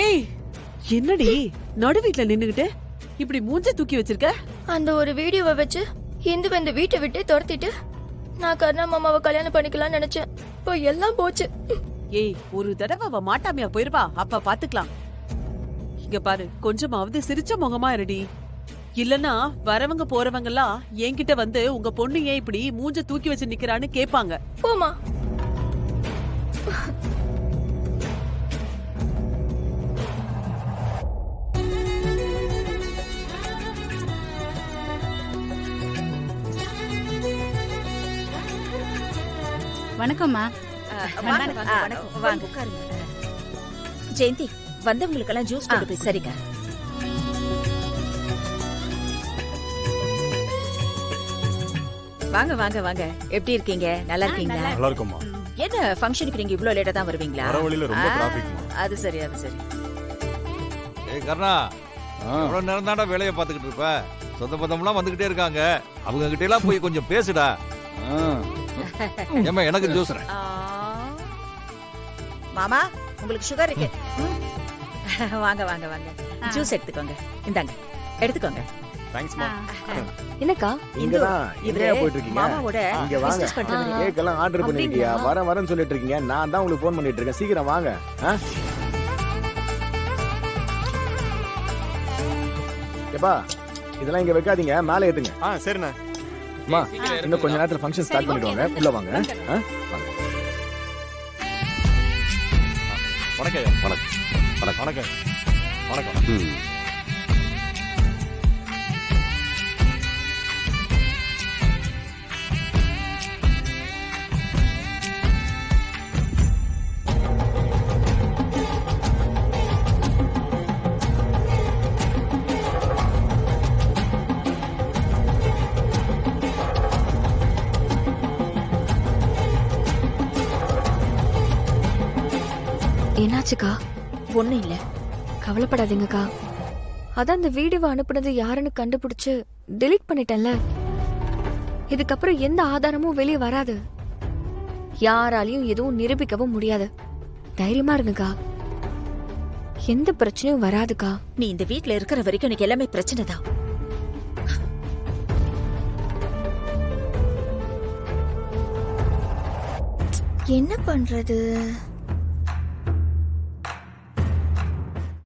ஏய் என்னடி நடு வீட்ல நின்னுகிட்டு இப்படி மூஞ்ச தூக்கி வச்சிருக்க? அந்த ஒரு வீடியோவை வச்சு இந்து இந்த வீட்டை விட்டு துரத்திட்டு நான் கருணா மாமாவை கல்யாணம் பண்ணிக்கலாம்னு நினைச்சேன். இப்போ எல்லாம் போச்சு. ஏய் ஒரு தடவை அவ மாட்டாமையா போயிருவா, அப்ப பாத்துக்கலாம். இங்க பாரு, கொஞ்சமாவது சிரிச்ச முகமா இருடி. இல்லனா வரவங்க போறவங்க எல்லாம் என்கிட்ட வந்து உங்க பொண்ணு ஏன் இப்படி மூஞ்ச தூக்கி வச்சு நிக்கிறான்னு கேப்பாங்க. போமா. வணக்கம்மா. ஜெயந்தி, வந்தவங்களுக்கெல்லாம் ஜூஸ் கொண்டு போய். சரிங்க. வாங்க வாங்க வாங்க. எப்படி இருக்கீங்க? நல்லா இருக்கீங்களா? நல்லா இருக்குமா. என்ன ஃபங்க்ஷனுக்கு நீங்க இவ்ளோ லேட்டா தான் வருவீங்களா? வர வழியில ரொம்ப டிராஃபிக்மா. அது சரி அது சரி. ஏய் கர்ணா, எவ்வளவு நேரம் தான்டா வேலையை பார்த்துக்கிட்டு இருப்ப? சொந்த பந்தம்லாம் வந்துகிட்டே இருக்காங்க, அவங்க கிட்ட எல்லாம் போய் கொஞ்சம் பேசுடா. ஏமா எனக்கு ஜூஸ். மாமா, உங்களுக்கு சுகர் இருக்கு. வாங்க வாங்க வாங்க, ஜூஸ் எடுத்துக்கோங்க. இந்தாங்க, எடுத்துக்கோங்க. தேங்க்ஸ்மா. என்னக்கா இங்கதான் இவரே இவரே போயிட்டு இருக்கீங்க. மாமாவோட இங்க வாங்க. பிசினஸ் பண்றவரு. கேக் எல்லாம் ஆர்டர் பண்ணிருக்கியா? வரேன்னு சொல்லிட்டு இருக்கீங்க. நான் தான் உங்களுக்கு ஃபோன் பண்ணிட்டு இருக்கேன். சீக்கிரம் வாங்க. ஏப்பா, இதெல்லாம் இங்க வைக்காதீங்க, மேலே ஏத்துங்க. சரிண்ணா. அம்மா, இன்னும் கொஞ்ச நேரத்துல ஃபங்க்ஷன் ஸ்டார்ட் பண்ணிடுவாங்க. உள்ள வாங்க. வாங்க. வணக்கம் ஐயா. வணக்கம் வணக்கம் வணக்கம். என்னாச்சுக்கா? ஒண்ணும் இல்ல. கவலைப்படாதீங்கக்கா. அதான் அந்த வீடியோவை அனுப்புனது யாருன்னு கண்டுபிடிச்சு டெலீட் பண்ணிட்டேன்ல. இதுக்கப்புறம் எந்த ஆதாரமும் வெளியே வராது. யாராலையும் எதுவும் நிரூபிக்கவும் முடியாது. தைரியமா இருங்கக்கா, எந்த பிரச்சனையும் வராதுக்கா. நீ இந்த வீட்ல இருக்கிற வரைக்கும் எனக்கு எல்லாமே பிரச்சனை தான். என்ன பண்றது?